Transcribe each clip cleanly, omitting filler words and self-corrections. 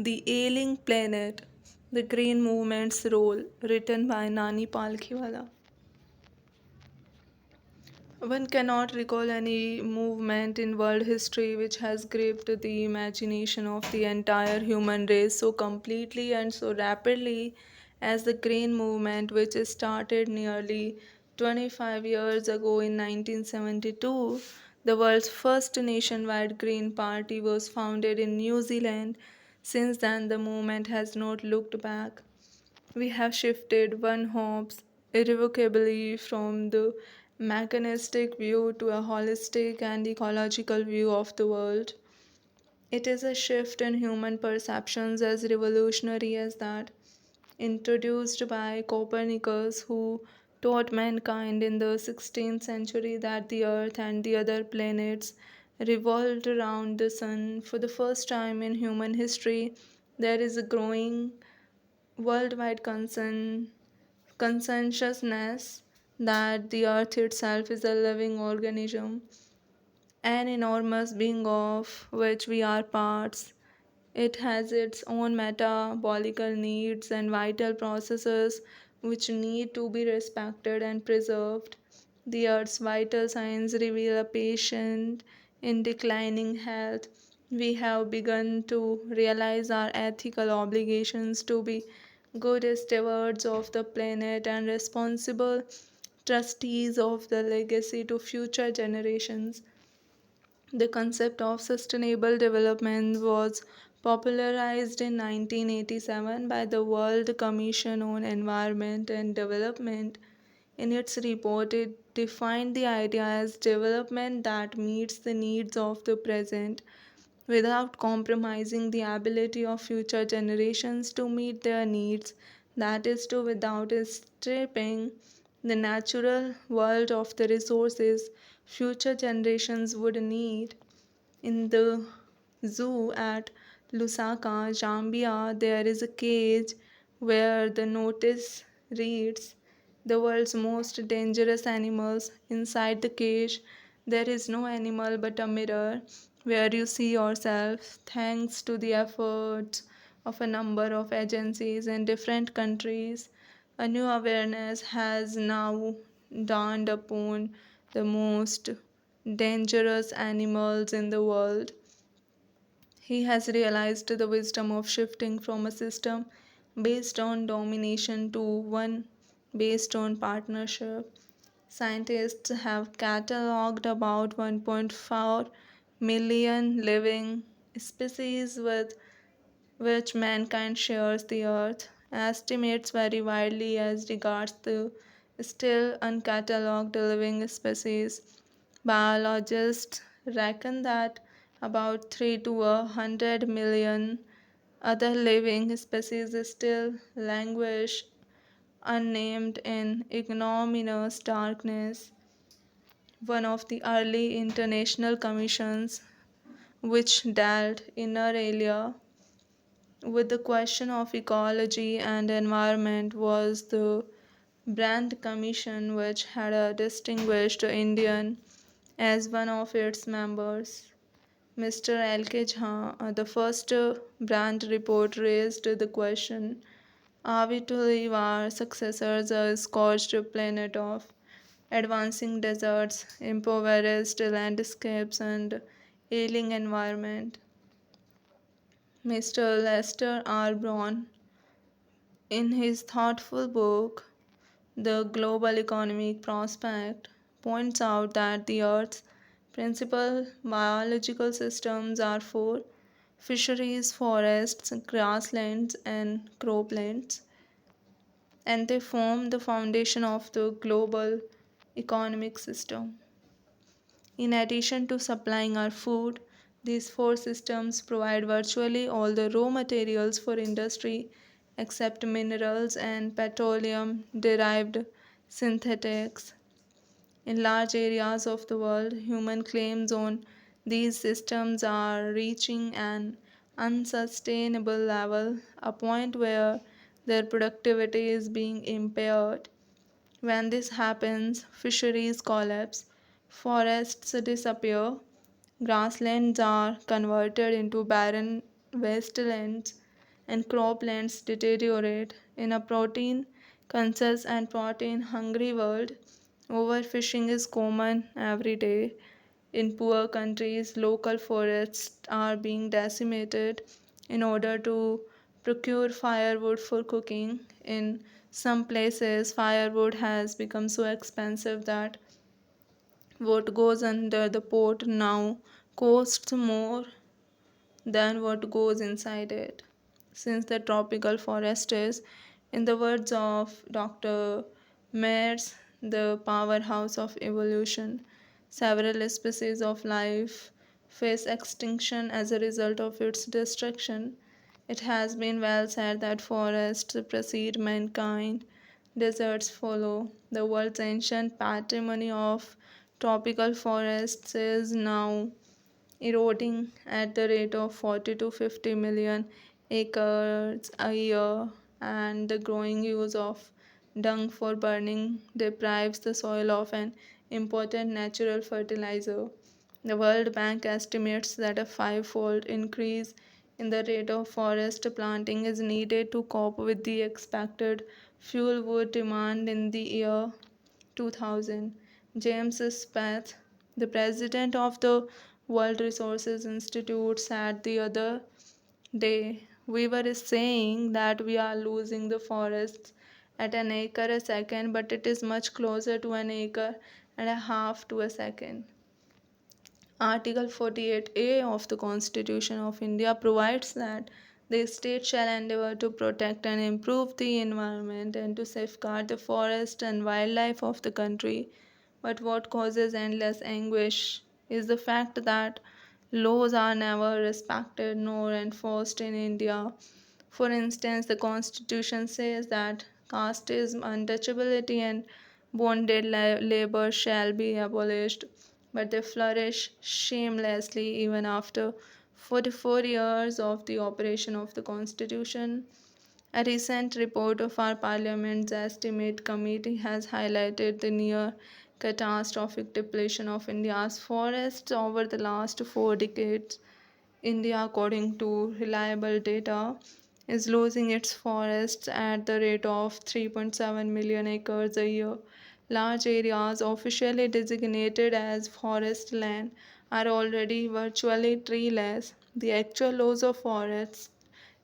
The Ailing Planet, The Green Movement's Role, written by Nani Palkhiwala. One cannot recall any movement in world history which has gripped the imagination of the entire human race so completely and so rapidly as the Green Movement, which started nearly 25 years ago in 1972. The world's first nationwide Green Party was founded in New Zealand. Since then, the movement has not looked back. We have shifted, one hopes, irrevocably from the mechanistic view to a holistic and ecological view of the world. It is a shift in human perceptions as revolutionary as that, introduced by Copernicus, who taught mankind in the 16th century that the Earth and the other planets revolved around the Sun. For the first time in human history, there is a growing worldwide consciousness that the earth itself is a living organism, an enormous being of which we are parts. It has its own metabolical needs and vital processes which need to be respected and preserved. The Earth's vital signs reveal a patient in declining health. We have begun to realize our ethical obligations to be good stewards of the planet and responsible trustees of the legacy to future generations. The concept of sustainable development was popularized in 1987 by the World Commission on Environment and Development. In its report, it defined the idea as development that meets the needs of the present without compromising the ability of future generations to meet their needs, that is, to without stripping the natural world of the resources future generations would need. In the zoo at Lusaka, Zambia, there is a cage where the notice reads, "The world's most dangerous animals." Inside the cage, there is no animal but a mirror where you see yourself. Thanks to the efforts of a number of agencies in different countries, a new awareness has now dawned upon the most dangerous animals in the world. He has realized the wisdom of shifting from a system based on domination to one based on partnership. Scientists have catalogued about 1.4 million living species with which mankind shares the earth. Estimates vary widely as regards the still uncatalogued living species. Biologists reckon that about 3 to 100 million other living species still languish unnamed in ignominious darkness. One of the early international commissions which dealt inter alia with the question of ecology and environment was the Brand Commission, which had a distinguished Indian as one of its members. Mr. L.K. Jha, the first Brand report raised the question, are we to leave our successors a scorched planet of advancing deserts, impoverished landscapes, and ailing environment? Mr. Lester R. Brown, in his thoughtful book, The Global Economic Prospect, points out that the Earth's principal biological systems are four: fisheries, forests, grasslands, and croplands, and they form the foundation of the global economic system. In addition to supplying our food, these four systems provide virtually all the raw materials for industry except minerals and petroleum derived synthetics. In large areas of the world, human claims on these systems are reaching an unsustainable level, a point where their productivity is being impaired. When this happens, fisheries collapse, forests disappear, grasslands are converted into barren wastelands, and croplands deteriorate. In a protein conscious and protein hungry world, overfishing is common every day. In poor countries, local forests are being decimated in order to procure firewood for cooking. In some places, firewood has become so expensive that what goes under the pot now costs more than what goes inside it. Since the tropical forest is, in the words of Dr. Mears, the powerhouse of evolution, several species of life face extinction as a result of its destruction. It has been well said that forests precede mankind, deserts follow. The world's ancient patrimony of tropical forests is now eroding at the rate of 40 to 50 million acres a year, and the growing use of dung for burning deprives the soil of an important natural fertilizer. The World Bank estimates that a five-fold increase in the rate of forest planting is needed to cope with the expected fuel wood demand in the year 2000. James Speth, the president of the World Resources Institute, said the other day, "We were saying that we are losing the forests at an acre a second, but it is much closer to an acre and a half to a second." Article 48A of the Constitution of India provides that the state shall endeavour to protect and improve the environment and to safeguard the forest and wildlife of the country. But what causes endless anguish is the fact that laws are never respected nor enforced in India. For instance, the Constitution says that casteism, untouchability, and bonded labor shall be abolished, but they flourish shamelessly even after 44 years of the operation of the Constitution. A recent report of our Parliament's Estimate Committee has highlighted the near catastrophic depletion of India's forests over the last 4 decades. India, according to reliable data, is losing its forests at the rate of 3.7 million acres a year. Large areas officially designated as forest land are already virtually treeless. The actual loss of forests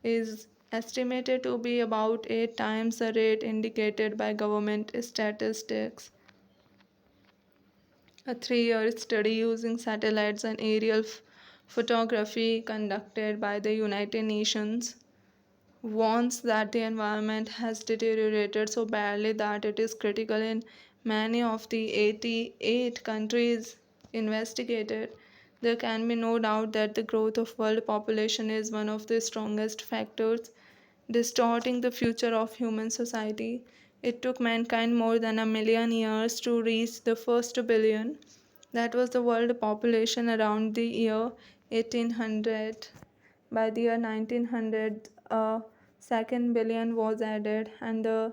is estimated to be about 8 times the rate indicated by government statistics. A 3-year study using satellites and aerial photography conducted by the United Nations warns that the environment has deteriorated so badly that it is critical in many of the 88 countries investigated. There can be no doubt that the growth of world population is one of the strongest factors distorting the future of human society. It took mankind more than a million years to reach the first billion. That was the world population around the year 1800. By the year 1900, a second billion was added, and the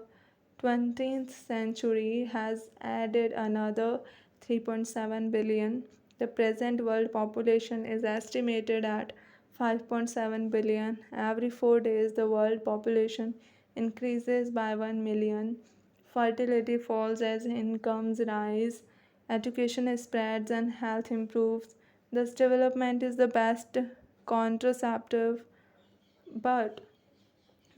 20th century has added another 3.7 billion. The present world population is estimated at 5.7 billion. Every 4 days, the world population increases by 1 million. Fertility falls as incomes rise, education spreads, and health improves. This development is the best contraceptive, but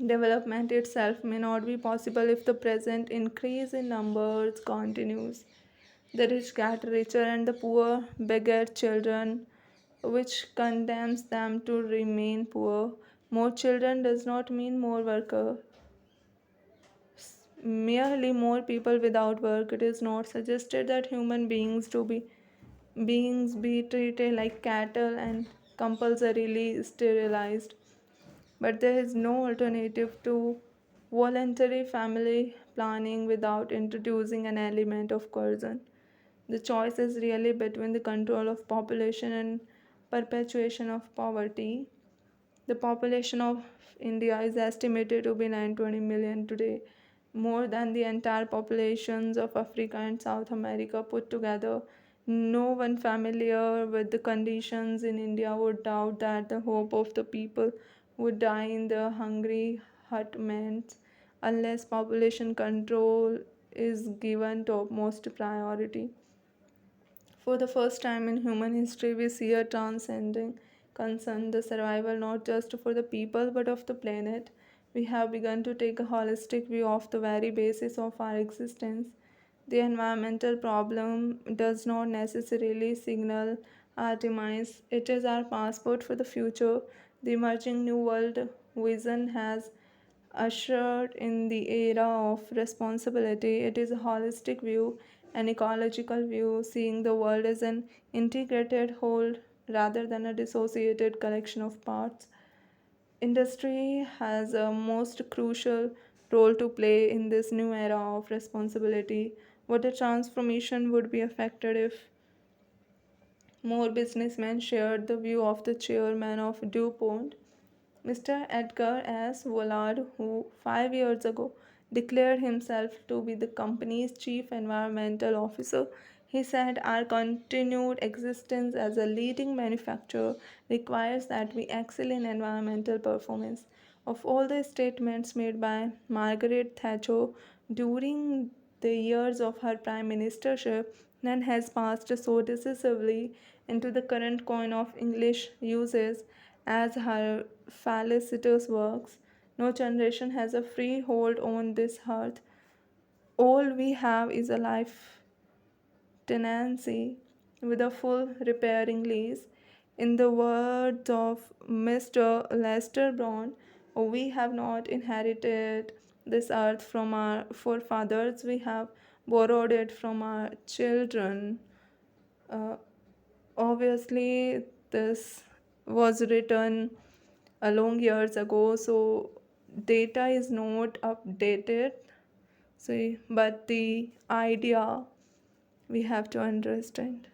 development itself may not be possible if the present increase in numbers continues. The rich get richer and the poor beget children, which condemns them to remain poor. More children does not mean more workers, merely more people without work. It is not suggested that human beings be treated like cattle and compulsorily sterilized. But there is no alternative to voluntary family planning without introducing an element of coercion. The choice is really between the control of population and perpetuation of poverty. The population of India is estimated to be 920 million today, more than the entire populations of Africa and South America put together. No one familiar with the conditions in India would doubt that the hope of the people would die in the hungry hutments unless population control is given topmost priority. For the first time in human history, we see a transcending concern, the survival not just for the people but of the planet. We have begun to take a holistic view of the very basis of our existence. The environmental problem does not necessarily signal our demise, it is our passport for the future. The emerging New World vision has ushered in the era of responsibility. It is a holistic view, an ecological view, seeing the world as an integrated whole rather than a dissociated collection of parts. Industry has a most crucial role to play in this new era of responsibility. What a transformation would be affected if more businessmen shared the view of the chairman of DuPont, Mr. Edgar S. Woolard, who 5 years ago declared himself to be the company's chief environmental officer. He said, "Our continued existence as a leading manufacturer requires that we excel in environmental performance." Of all the statements made by Margaret Thatcher during the years of her prime ministership, none has passed so decisively into the current coin of English uses as her felicitous works. No generation has a free hold on this earth. All we have is a life tenancy with a full repairing lease. In the words of Mr. Lester Brown, we have not inherited this earth from our forefathers, we have borrowed it from our children. Uh, Obviously, this was written a long years ago, so data is not updated. See, but the idea we have to understand.